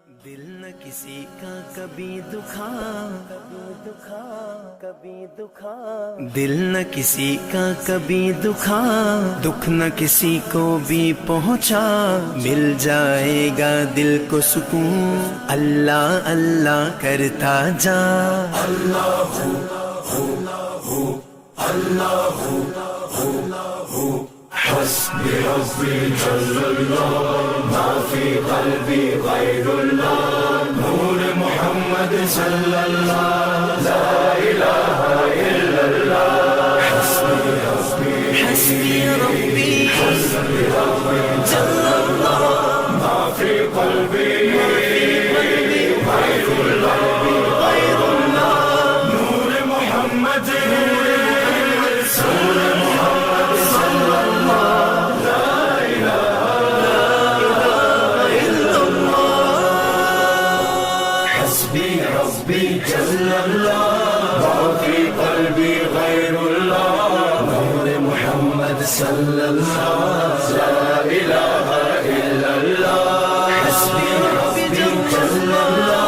دل نہ کسی کا کبھی دکھا، دل نہ کسی کا کبھی دکھا، دکھ نہ کسی کو بھی پہنچا، مل جائے گا دل کو سکون اللہ اللہ کرتا جا۔ اللہ اللہ حسبی ربی جل اللہ ما فی قلبی غیر اللہ، نور محمد صلی اللہ لا الہ الا اللہ۔ حسبی ربی حسبی ربی حسبی ربی جل اللہ ما فی قلبی غیر اللہ، نور محمد جل اللہ ما فی قلبی غیر اللہ، نور محمد صلی اللہ لا الہ الا اللہ۔ حسبی ربی جل اللہ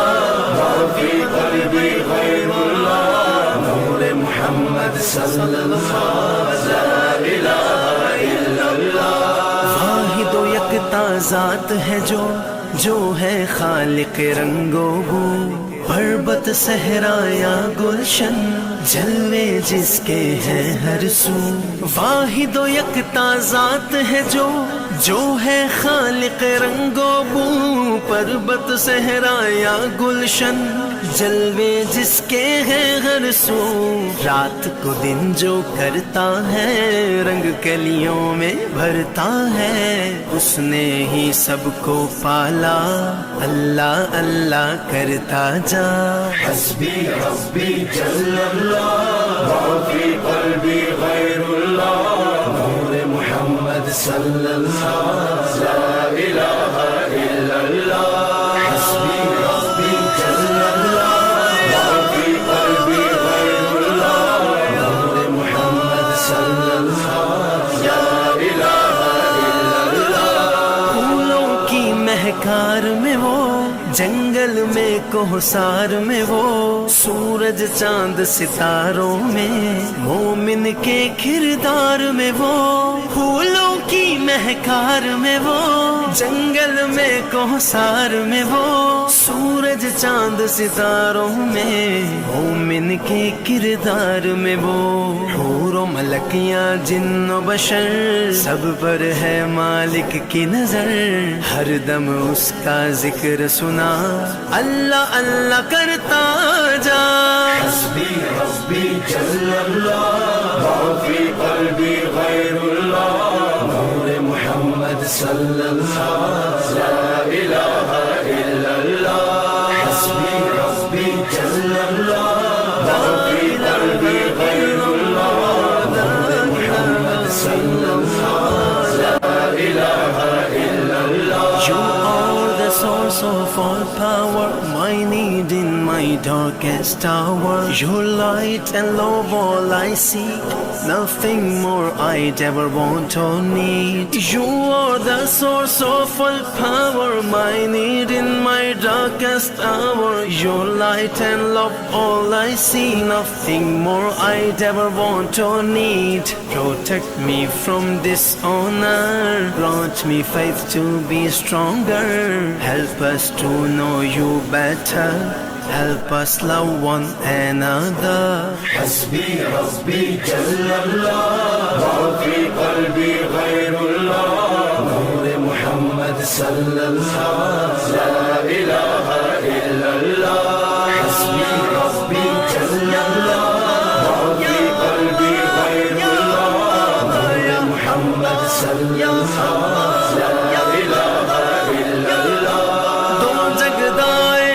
ما فی قلبی غیر اللہ، نور محمد صلی اللہ لا الہ الا اللہ۔ واحد و یکتا ذات ہے جو ہے خالق رنگ و بو، پربت صحرا یا گلشن جلوے جس کے ہیں ہر سو۔ واحد و یکتا ذات ہے جو ہے خالق رنگ و بو، پربت صحرا یا گلشن جلوے جس کے ہیں ہر سو۔ رات کو دن جو کرتا ہے رنگ کلیوں میں بھرتا ہے، اس نے ہی سب کو پالا اللہ اللہ کرتا جا۔ حسبی ربی جل اللہ ما فی قلبی غیر اللہ، نور محمد صلی اللہ لا الہ الا اللہ۔ حسبی ربی جل اللہ ما فی قلبی غیر اللہ، نور محمد صلی اللہ لا الہ الا اللہ۔ پھولوں کی مہکار میں وہ، جنگل میں کوہسار میں وہ، سورج چاند ستاروں میں مومن کے کردار میں وہ۔ پھولوں کی مہکار میں وہ، جنگل میں کوہسار میں وہ، سورج چاند ستاروں میں مومن کے کردار میں وہ۔ حور و ملکیاں جن و بشر سب پر ہے مالک کی نظر، ہر دم اس کا ذکر سنا اللہ اللہ کرتا جا۔ حسبی ربی جل اللہ ما فی قلبی غیر اللہ، نور محمد صلی اللہ لا الہ الا اللہ۔ حسبی ربی جل اللہ ما فی قلبی غیر اللہ، نور محمد صلی اللہ لا الہ الا اللہ۔ You are the source of all power, my need in my darkest hour. Your light and love all I seek, nothing more I'd ever want or need. You are the source of all power, my need in my darkest hour. Your light and love all I see, nothing more I'd ever want or need. Protect me from dishonor, grant me faith to be stronger. Help us to know you better, help us love one another. حسبی ربی جل اللہ ما فی قلبی غیر اللہ، نور محمد صلی اللہ لا الہ الا اللہ۔ حسبی ربی جل اللہ ما فی قلبی غیر اللہ، نور محمد صلی اللہ لا الہ الا اللہ۔ دو جگدائے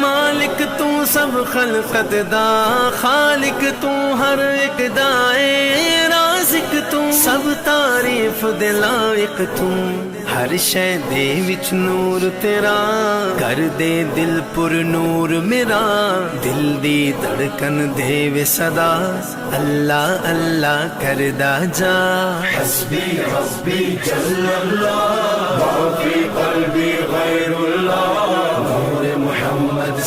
مالک تو سب خلقت دا، خالق تو ہر ایک دائے، رازق تو سب تعریف دے لائق تو، ہر شے دے وچ نور تیرا، کر دے دل پر نور میرا، دل دی دھڑکن دے وے صدا اللہ اللہ کردا جا۔ حسبی ربی جل اللہ ما فی قلبی غیر اللہ،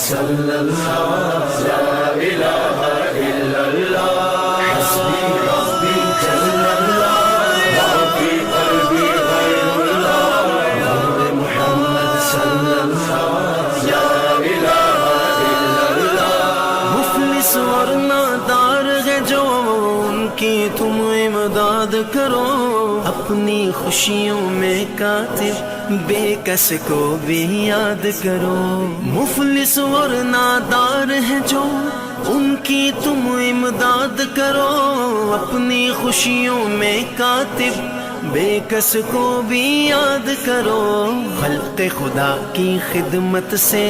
صلی اللہ لا الہ الا اللہ حسبی ربی جل اللہ ما فی قلبی غیر اللہ نور محمد صلی اللہ لا الہ الا اللہ مفلس اور نادار ہے جو ان کی تم امداد کرو اپنی خوشیوں میں کاتب بے کس کو بھی یاد کرو مفلس اور نادار ہے جو ان کی تم امداد کرو اپنی خوشیوں میں کاتب بے کس کو بھی یاد کرو خلق خدا کی خدمت سے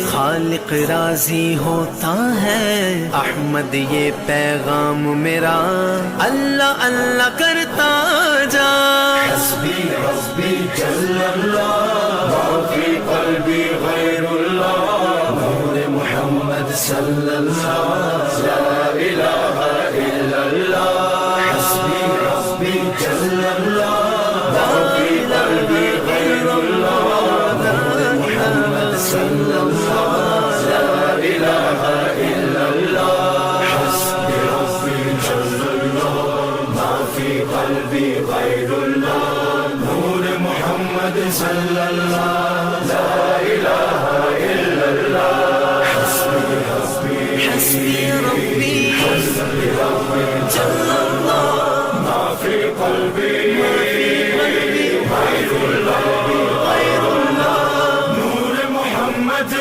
خالق راضی ہوتا ہے احمد یہ پیغام میرا اللہ اللہ کرتا جا حسبی ربی جل اللہ ما فی قلبی غیر اللہ نور محمد صلی اللہ لا الہ الا اللہ حسبی ربی جل اللہ ما فی قلبی غیر اللہ نور محمد صلی اللہ لا الہ الا اللہ حسبی ربی جل اللہ ما فی قلبی غیر اللہ نور محمد صلی اللہ لا الہ الا اللہ حسبی ربی حسبی ربی جل اللہ ما فی قلبی غیر اللہ نور محمد